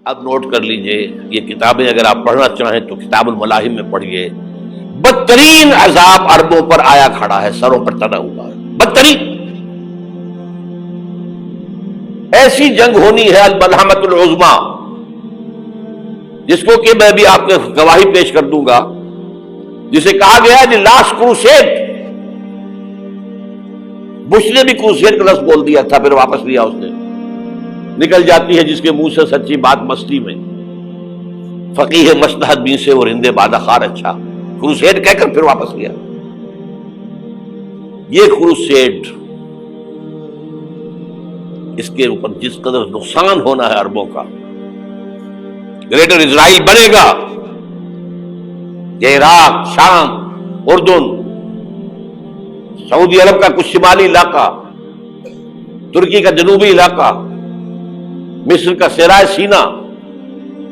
اب نوٹ کر لیجئے، یہ کتابیں اگر آپ پڑھنا چاہیں تو کتاب الملاحم میں پڑھیے. بدترین عذاب عربوں پر آیا کھڑا ہے، سروں پر تنا ہوا ہے، بدترین. ایسی جنگ ہونی ہے الملحمۃ العظمیٰ، جس کو کہ میں بھی آپ کو گواہی پیش کر دوں گا، جسے کہا گیا ہے لاسٹ کروسیڈ. بش نے بھی کروسیڈ کا لفظ بول دیا تھا، پھر واپس لیا اس نے. نکل جاتی ہے جس کے منہ سے سچی بات مستی میں، فقیہ مصلحت بین سے اور ہندے بادہ خار اچھا، کروسیڈ کہہ کر پھر واپس لیا. یہ کروسیڈ، اس کے اوپر جس قدر نقصان ہونا ہے عربوں کا. گریٹر اسرائیل بنے گا، یہ عراق، شام، اردن، سعودی عرب کا کچھ شمالی علاقہ، ترکی کا جنوبی علاقہ، مصر کا صحرائے سینا،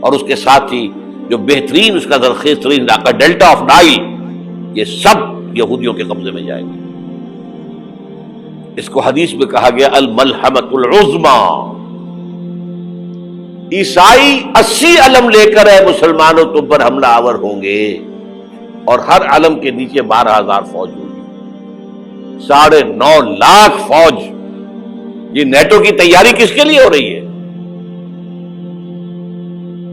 اور اس کے ساتھ ہی جو بہترین اس کا زرخیز ترین علاقہ ڈیلٹا آف نائل، یہ سب یہودیوں کے قبضے میں جائیں گے. اس کو حدیث میں کہا گیا الملحمۃ العظمیٰ. عیسائی 80 علم لے کر ہے مسلمانوں تم پر حملہ آور ہوں گے، اور ہر علم کے نیچے 12,000 فوج ہوگی، 9.5 لاکھ فوج. یہ نیٹو کی تیاری کس کے لیے ہو رہی ہے؟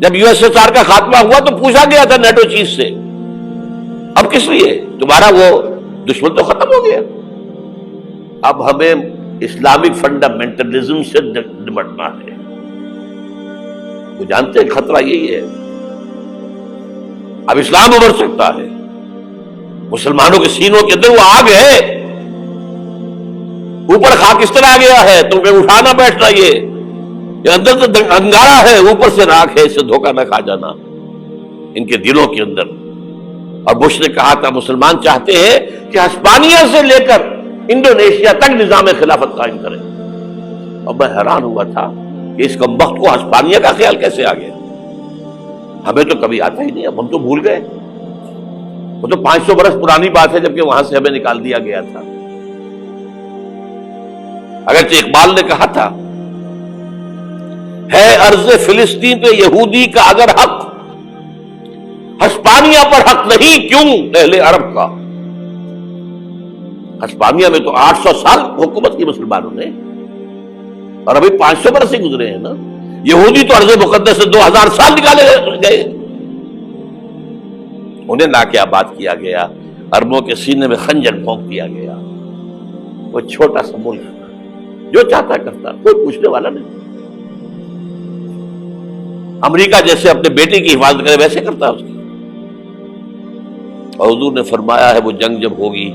جب یو ایس ایس آر کا خاتمہ ہوا تو پوچھا گیا تھا نیٹو چیف سے، اب کس لیے؟ تمہارا وہ دشمن تو ختم ہو گیا، اب ہمیں اسلامک فنڈامنٹلزم سے نمٹنا ہے. وہ جانتے ہیں خطرہ یہی ہے، اب اسلام ابھر سکتا ہے. مسلمانوں کے سینوں کے اندر وہ آگ ہے، اوپر خاکستر آ گیا ہے، تم پہ اٹھانا بیٹھنا، یہ اندر تو انگارہ ہے، اوپر سے راکھ ہے، اس سے دھوکہ نہ کھا جانا ان کے دلوں کے اندر. اور بش نے کہا تھا مسلمان چاہتے ہیں کہ ہسپانیہ سے لے کر انڈونیشیا تک نظام خلافت قائم کریں. اور میں حیران ہوا تھا کہ اس کمبخت کو ہسپانیہ کا خیال کیسے آ گیا. ہمیں تو کبھی آتا ہی نہیں، اب ہم تو بھول گئے. وہ تو 500 برس پرانی بات ہے جبکہ وہاں سے ہمیں نکال دیا گیا تھا. اگرچہ اقبال نے کہا تھا ہے ارض فلسطین پہ یہودی کا اگر حق، ہسپانیہ پر حق نہیں کیوں اہل عرب کا. ہسپانیہ میں تو 800 سال حکومت کی مسلمانوں نے، اور ابھی 500 برس ہی گزرے ہیں نا. یہودی تو ارض مقدس سے 2000 سال نکالے گئے، انہیں لا کے آباد کیا گیا، عربوں کے سینے میں خنجر بھونک دیا گیا. وہ چھوٹا سا ملک جو چاہتا کرتا، کوئی پوچھنے والا نہیں. امریکہ جیسے اپنے بیٹے کی حفاظت کرے ویسے کرتا اس کی. اور حضور نے فرمایا ہے وہ جنگ جب ہوگی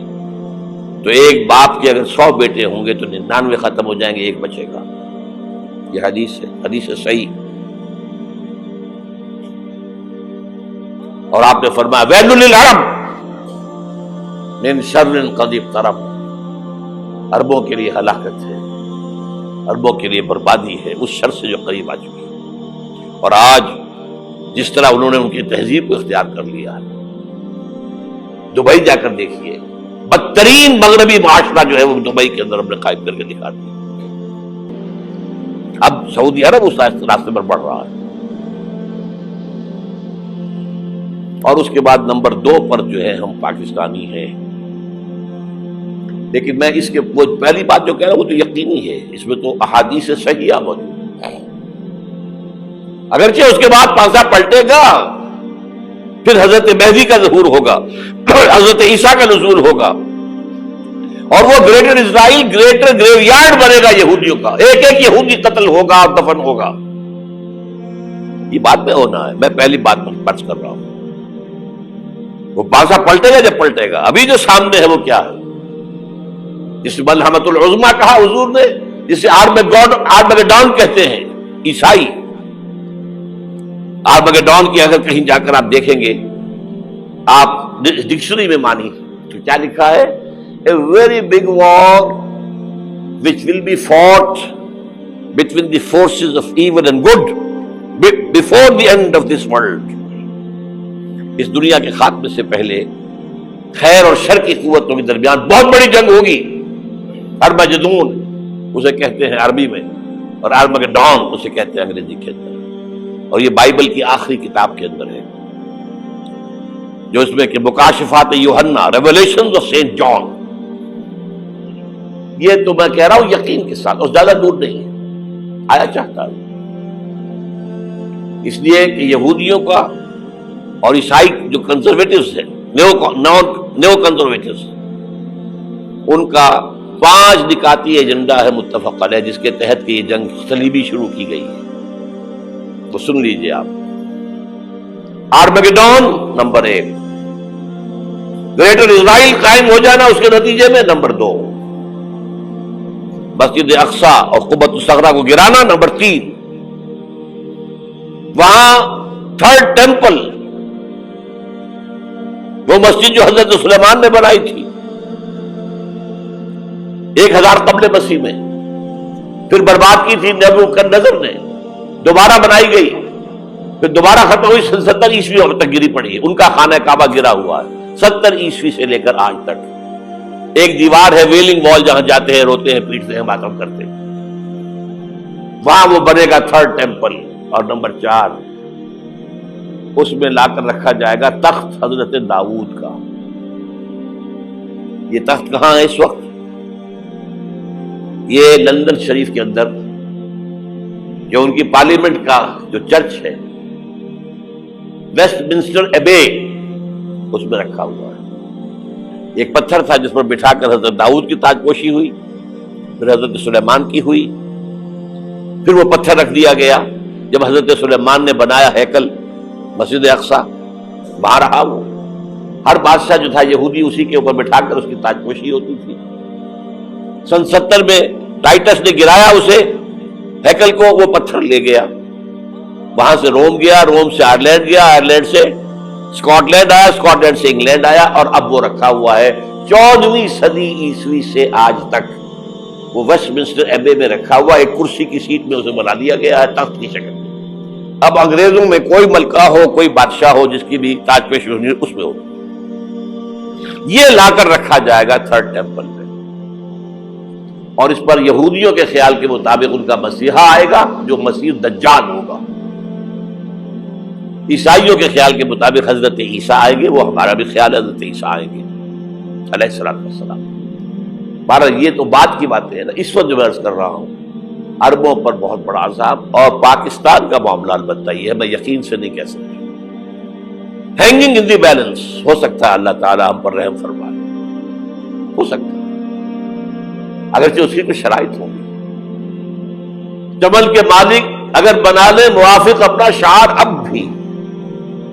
تو ایک باپ کے اگر 100 بیٹے ہوں گے تو 99 ختم ہو جائیں گے، ایک بچے گا. یہ حدیث ہے، حدیث ہے صحیح. اور آپ نے فرمایا ویل للعرب من شر قد اقترب، عربوں کے لیے ہلاکت ہے، عربوں کے لیے بربادی ہے اس شر سے جو قریب آ چکی ہے. اور آج جس طرح انہوں نے ان کی تہذیب کو اختیار کر لیا ہے، دبئی جا کر دیکھیے، بدترین مغربی معاشرہ جو ہے وہ دبئی کے اندر ہم نے قائم کر کے دکھا دیا. اب سعودی عرب اس راستے پر بڑھ رہا ہے. اور اس کے بعد نمبر 2 پر جو ہے ہم پاکستانی ہیں. لیکن میں اس کے وہ پہلی بات جو کہہ رہا ہوں وہ تو یقینی ہے، اس میں تو احادیث صحیحہ موجود ہے. اگرچہ اس کے بعد پانسا پلٹے گا، پھر حضرت مہدی کا ظہور ہوگا، حضرت عیسیٰ کا نزول ہوگا، اور وہ گریٹر اسرائیل گریٹر گریو یارڈ بنے گا یہودیوں کا. ایک ایک یہودی قتل ہوگا اور دفن ہوگا. یہ بات میں ہونا ہے، میں پہلی بات پر فرض کر رہا ہوں. وہ پانسا پلٹے گا جب پلٹے گا. ابھی جو سامنے ہے وہ کیا ہے؟ جس ملحمۃ العظمیٰ کہا حضور نے، جسے آرمگیڈون کہتے ہیں عیسائی. آرمگیڈون کی اگر کہیں جا کر آپ دیکھیں گے، آپ ڈکشنری میں مانی تو کیا لکھا ہے؟ A very big war which will be fought between the forces of evil and good before the end of this world. اس دنیا کے خاتمے سے پہلے خیر اور شر کی قوتوں کے درمیان بہت بڑی جنگ ہوگی. ارمجدون اسے کہتے ہیں عربی میں، اور آرمگیڈون اسے کہتے ہیں انگریزی کے اندر. اور یہ بائبل کی آخری کتاب کے اندر ہے، جو اس میں کہ مکاشفات یوحنا، ریولیشنز آف سینٹ جان. یہ تو میں کہہ رہا ہوں یقین کے ساتھ، اور زیادہ دور نہیں ہے، آیا چاہتا ہے. اس لیے کہ یہودیوں کا اور عیسائی جو کنزرویٹوز ہیں، نیو کنزرویٹوز، ان کا 5 نکاتی ایجنڈا ہے متفق علیہ، جس کے تحت کہ یہ جنگ صلیبی شروع کی گئی ہے. تو سن لیجئے آپ. آرمیگیڈون نمبر 1، گریٹر اسرائیل قائم ہو جانا اس کے نتیجے میں نمبر 2، مسجد اقصی اور قبۃ الصغریٰ کو گرانا نمبر 3، وہاں 3rd ٹیمپل، وہ مسجد جو حضرت سلیمان نے بنائی تھی 1000 قبل مسیح میں، پھر برباد کی تھی نبوکدنضر نے، دوبارہ بنائی گئی، پھر دوبارہ ختم ہوئی 70 عیسوی تک گری پڑی ہے. ان کا خانہ کعبہ گرا ہوا ہے 70 عیسوی سے لے کر آج تک. ایک دیوار ہے ویلنگ وال، جہاں جاتے ہیں، روتے ہیں، پیٹتے ہیں، ماتم کرتے ہیں، وہاں وہ بنے گا 3rd ٹیمپل. اور نمبر 4، اس میں لا کر رکھا جائے گا تخت حضرت داؤد کا. یہ تخت کہاں ہے اس وقت؟ یہ لندن شریف کے اندر، جو ان کی پارلیمنٹ کا جو چرچ ہے، ویسٹ منسٹر ایبے، اس میں رکھا ہوا ہے. ایک پتھر تھا جس پر بٹھا کر حضرت داؤد کی تاج پوشی ہوئی، پھر حضرت سلیمان کی ہوئی، پھر وہ پتھر رکھ دیا گیا جب حضرت سلیمان نے بنایا ہیکل مسجد اقصی، وہاں رہا وہ. ہر بادشاہ جو تھا یہودی اسی کے اوپر بٹھا کر اس کی تاج پوشی ہوتی تھی. سن 70 میں ٹائٹس نے گرایا اسے، ہیکل کو، وہ پتھر لے گیا، وہاں سے روم گیا، روم سے آئرلینڈ گیا، آئرلینڈ سے اسکاٹ لینڈ آیا، اسکاٹ لینڈ سے انگلینڈ آیا، اور اب وہ رکھا ہوا ہے 14ویں صدی عیسوی سے آج تک. وہ ویسٹ منسٹر ایبے میں رکھا ہوا، ایک کرسی کی سیٹ میں اسے بنا دیا گیا ہے تخت کی شکل میں. اب انگریزوں میں کوئی ملکہ ہو، کوئی بادشاہ ہو جس کی بھی تاج پوشی ہونی اس میں ہو. یہ لا کر رکھا جائے گا 3rd ٹیمپل میں، اور اس پر یہودیوں کے خیال کے مطابق ان کا مسیحا آئے گا جو مسیح دجال ہوگا. عیسائیوں کے خیال کے مطابق حضرت عیسیٰ آئیں گے، وہ ہمارا بھی خیال ہے حضرت عیسیٰ آئیں گے علیہ السلام. بہرحال یہ تو بات کی باتیں ہیں نا. اس وقت جو میں عرض کر رہا ہوں، عربوں پر بہت بڑا عذاب، اور پاکستان کا معاملہ البتہ یہ ہے، میں یقین سے نہیں کہہ سکتا. ہینگنگ ان دی بیلنس، ہو سکتا ہے اللہ تعالیٰ ہم پر رحم فرمائے، ہو سکتا ہے، اگرچہ اس کی کچھ شرائط ہوں گی. چمن کے مالک اگر بنا لے موافق اپنا شعار، اب بھی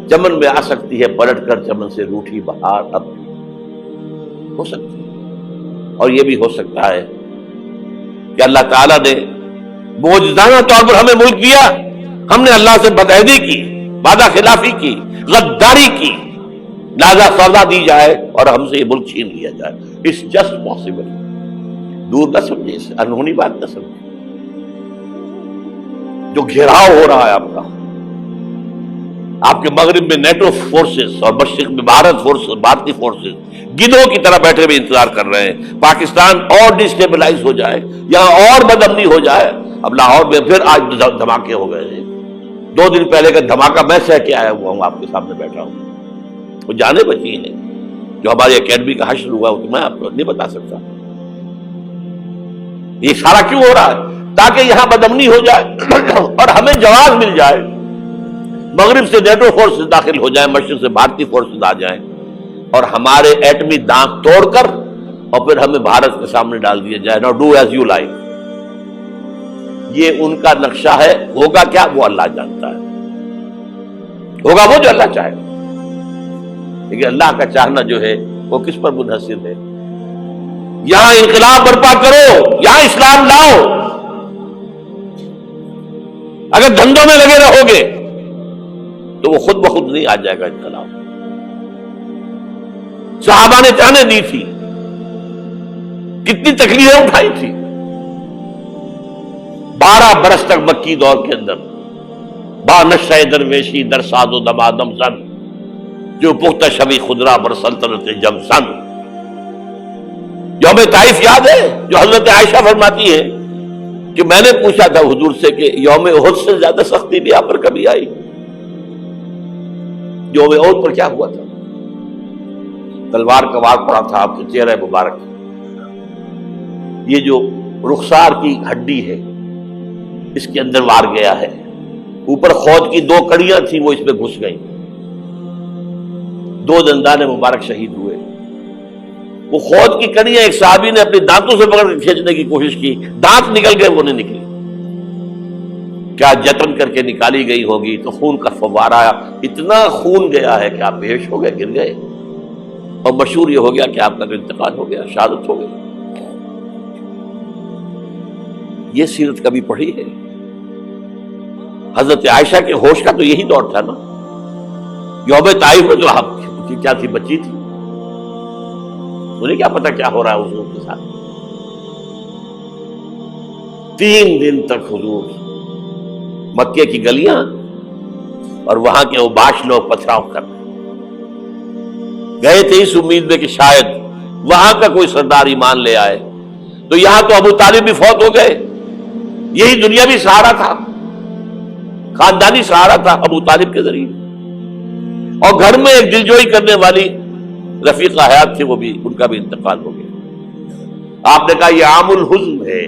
چمن میں آ سکتی ہے پلٹ کر چمن سے روٹھی بہار، اب بھی ہو سکتی ہے. اور یہ بھی ہو سکتا ہے کہ اللہ تعالیٰ نے معجزانہ طور پر ہمیں ملک دیا، ہم نے اللہ سے بدعہدی کی، وعدہ خلافی کی، غداری کی، لہذا سزا دی جائے اور ہم سے یہ ملک چھین لیا جائے. It's just possible. دور نہ سمجھے، اسے انہونی بات نہ سمجھے. جو گھیراؤ ہو رہا ہے آپ کے مغرب میں نیٹو فورسز اور مشرق میں بھارتی فورسز گدھوں کی طرح بیٹھے ہوئے انتظار کر رہے ہیں پاکستان اور ڈسٹیبلائز ہو جائے، یہاں اور بدامنی ہو جائے. اب لاہور میں پھر آج دھماکے ہو گئے ہیں. 2 دن پہلے کا دھماکہ میں سہ کے آیا ہوا ہوں، آپ کے سامنے بیٹھا ہوں. وہ جانے بچی ہیں جو ہماری اکیڈمی کا حشر ہوا، وہ تو میں آپ کو نہیں بتا سکتا. یہ سارا کیوں ہو رہا ہے؟ تاکہ یہاں بدامنی ہو جائے اور ہمیں جواز مل جائے. مغرب سے نیٹو فورسز داخل ہو جائیں، مشرق سے بھارتی فورسز آ جائیں، اور ہمارے ایٹمی دانت توڑ کر اور پھر ہمیں بھارت کے سامنے ڈال دیا جائے. نو ڈو ایز یو لائک. یہ ان کا نقشہ ہے. ہوگا کیا وہ اللہ جانتا ہے، ہوگا وہ جو اللہ چاہے. لیکن اللہ کا چاہنا جو ہے وہ کس پر منحصر ہے؟ یہاں انقلاب برپا کرو، یہاں اسلام لاؤ. اگر دھندوں میں لگے رہو گے تو وہ خود بخود نہیں آ جائے گا انقلاب. صحابہ نے جانیں دی تھی، کتنی تکلیفیں اٹھائی تھی. 12 برس تک مکی دور کے اندر با نشہ درویشی در ساز و دمادم زن، جو پختہ شبی خدرہ بر سلطنت جم سن. یوم طائف یاد ہے جو حضرت عائشہ فرماتی ہے کہ میں نے پوچھا تھا حضور سے کہ یوم احد سے زیادہ سختی بھی آپ پر کبھی آئی؟ یوم احد پر کیا ہوا تھا؟ تلوار کا وار پڑا تھا آپ کے چہرہ مبارک، یہ جو رخسار کی ہڈی ہے اس کے اندر وار گیا ہے، اوپر خود کی 2 کڑیاں تھیں وہ اس میں گھس گئیں، 2 دندان مبارک شہید ہوئے۔ وہ خود کی کڑیاں ایک صحابی نے اپنے دانتوں سے پکڑ کے کھینچنے کی کوشش کی، دانت نکل گئے، وہ نہیں نکلی، کیا جتن کر کے نکالی گئی ہوگی تو خون کا فوارہ، اتنا خون گیا ہے کہ آپ بے ہوش ہو گئے، گر گئے، اور مشہور یہ ہو گیا کہ آپ کا انتقال ہو گیا، شہادت ہو گئی۔ یہ سیرت کبھی پڑھی ہے؟ حضرت عائشہ کے ہوش کا تو یہی دور تھا نا، یوم طائف میں جو آپ کی کیا تھی، بچی تھی، انہیں کیا پتا کیا ہو رہا ہے حضور کے ساتھ۔ 3 دن تک حضور مکے کی گلیاں اور وہاں کے اوباش لوگ پتھراؤ کر رہے گئے تھے اس امید میں کہ شاید وہاں کا کوئی سردار ایمان لے آئے، تو یہاں تو ابو طالب بھی فوت ہو گئے، یہی دنیاوی سہارا تھا، خاندانی سہارا تھا ابو طالب کے ذریعے، اور گھر میں ایک دلجوئی کرنے والی رفیقہ حیات تھی، وہ بھی، ان کا بھی انتقال ہو گیا۔ آپ نے کہا یہ عام الحزن ہے،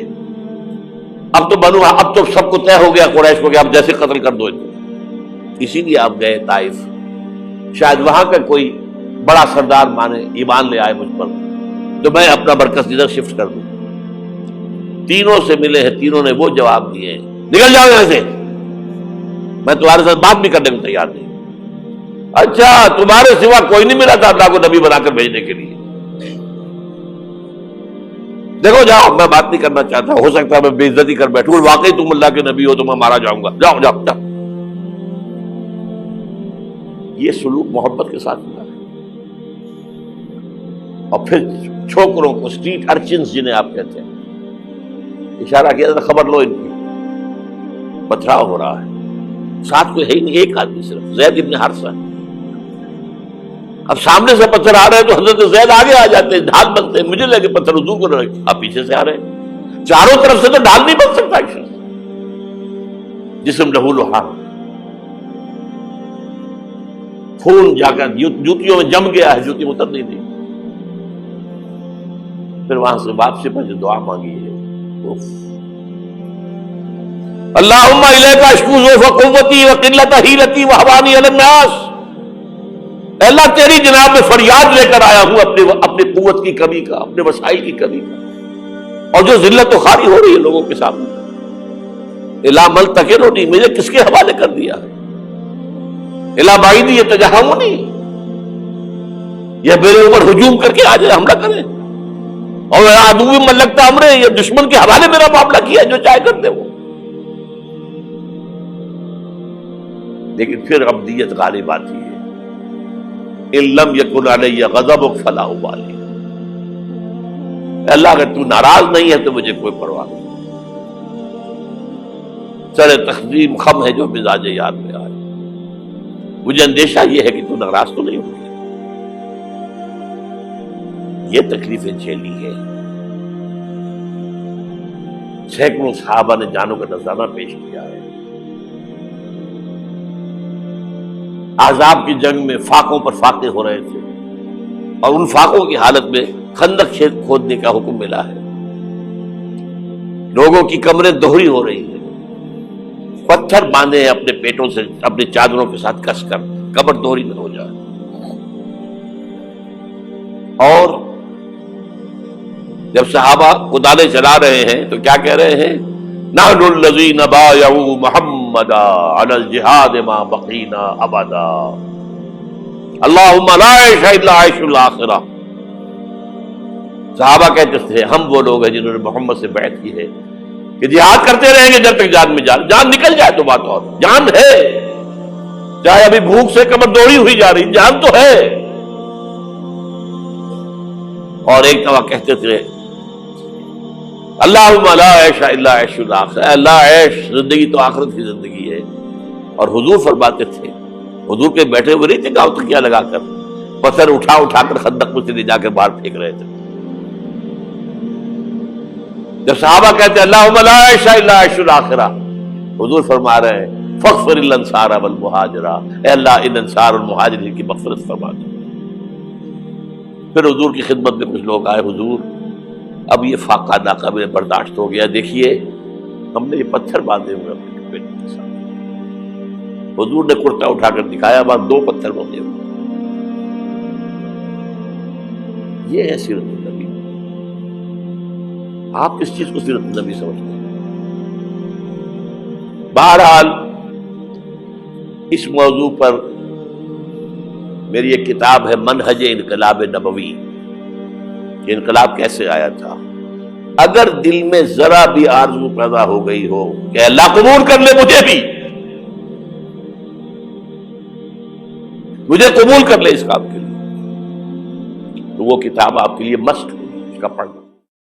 اب تو سب کو طے ہو گیا قریش کو کہ آپ جیسے قتل کر دو، اسی لیے آپ گئے طائف، شاید وہاں کا کوئی بڑا سردار مانے، ایمان لے آئے مجھ پر، تو میں اپنا مرکز ادھر شفٹ کر دوں۔ تینوں سے ملے ہیں، تینوں نے وہ جواب دیے ہیں، نکل جاؤ یہاں سے، میں تمہارے ساتھ بات بھی کرنے کو تیار نہیں۔ اچھا، تمہارے سوا کوئی نہیں ملا تھا اللہ کو نبی بنا کر بھیجنے کے لیے؟ دیکھو جاؤ، میں بات نہیں کرنا چاہتا، ہو سکتا ہے میں بے عزتی کر بیٹھوں، واقعی تم اللہ کے نبی ہو تو میں مارا جاؤں گا، جاؤ جاؤ جاؤ۔ یہ سلوک محبت کے ساتھ ہوا ہے۔ اور پھر چھوکروں کو، اسٹریٹ ارچنز جنہیں آپ کہتے ہیں، اشارہ کیا تھا، خبر لو ان کی، پتھراؤ ہو رہا ہے، ساتھ کوئی ہے ہی نہیں، ایک آدمی صرف، زید ابن حارثہ۔ اب سامنے سے پتھر آ رہے ہیں تو حضرت زید آگے آ جاتے ہیں، ڈھال بنتے ہیں، مجھے لگے پتھر حضور کو رہے، آپ پیچھے سے آ رہے ہیں، چاروں طرف سے تو ڈھال نہیں بن سکتا ایک شخص، جسم لہو لہان، خون جا کر جوتیوں میں جم گیا ہے، جوتی اتر نہیں دی۔ پھر وہاں سے واپسی پر جو دعا مانگی ہے، اللہم الیک اشکو ضعف قوتی وقلت حیلتی وہوانی علی الناس، اللہ تیری جناب میں فریاد لے کر آیا ہوں اپنی قوت کی کمی کا، اپنے وسائل کی کمی کا، اور جو ذلت و خواری ہو رہی ہے لوگوں کے سامنے، الا ملتقننی، مجھے کس کے حوالے کر دیا ہے، الا بعیدی یتجہمنی، یہ میرے اوپر ہجوم کر کے آ جائے، حملہ کرے، اور عدو ملکتا امرے، یہ دشمن کے حوالے میرا معاملہ کیا، جو چاہے کرتے وہ۔ لیکن پھر عبدیت غالب آتی ہے، ان لم یکن علی غضبک فلا ابالی، اللہ اگر تو ناراض نہیں ہے تو مجھے کوئی پرواہ نہیں، سر تقدیم خم ہے جو مزاج یار میں آئے، مجھے اندیشہ یہ ہے کہ تو ناراض تو نہیں ہوگی۔ یہ تکلیفیں جھیلی ہے، سینکڑوں صحابہ نے جانوں کا نذرانہ پیش کیا ہے، احزاب کی جنگ میں فاقوں پر فاقے ہو رہے تھے، اور ان فاقوں کی حالت میں خندق کھودنے کا حکم ملا ہے، لوگوں کی کمریں دوہری ہو رہی ہیں، پتھر باندھے ہیں اپنے پیٹوں سے، اپنے چادروں کے ساتھ کس کر کمر دوہری نہ ہو جائے۔ اور جب صحابہ کدالیں چلا رہے ہیں تو کیا کہہ رہے ہیں، نحن الذین بایعوا محمدا علی الجہاد ما بقینا ابدا، اللہم لا عیش الا عیش الاخرہ۔ صحابہ کہتے تھے ہم وہ لوگ ہیں جنہوں نے محمد سے بیعت کی ہے کہ جہاد کرتے رہیں گے جب تک جان میں جان نکل جائے تو بات، اور جان ہے، چاہے ابھی بھوک سے کمر دوڑی ہوئی جا رہی، جان تو ہے۔ اور ایک دفعہ کہتے تھے اللہم لا عیش الا عیش الاخرہ، اللہ عیش، زندگی تو آخرت کی زندگی ہے۔ اور حضور فرماتے تھے، حضور کے بیٹھے ہوئے نہیں تھے گاؤں تکیہ لگا کر، پتھر اٹھا کر خندق میں سے لے جا کے باہر پھینک رہے تھے، جب صحابہ کہتے ہیں اللہم لا عیش الا عیش الآخرہ، حضور فرما رہے ہیں فاغفر للانصار والمہاجرہ، اے اللہ ان انصار اور مہاجرین کی مغفرت فرما دو۔ پھر حضور کی خدمت میں کچھ لوگ آئے، حضور اب یہ فاقہ ناقابل برداشت ہو گیا، دیکھیے ہم نے یہ پتھر باندھے ہوئے اپنے پیٹ کے ساتھ۔ حضور نے کرتا اٹھا کر دکھایا، وہاں 2 پتھر باندھے ہوئے۔ یہ ہے سیرت النبی۔ آپ کس چیز کو سیرت النبی سمجھتے ہیں؟ بہرحال اس موضوع پر میری ایک کتاب ہے منہج انقلاب نبوی، کہ انقلاب کیسے آیا تھا۔ اگر دل میں ذرا بھی آرزو پیدا ہو گئی ہو کہ اللہ قبول کر لے مجھے قبول کر لے اس کام کے لیے، تو وہ کتاب آپ کے لیے مسٹ ہوگی، اس کا پڑھنا۔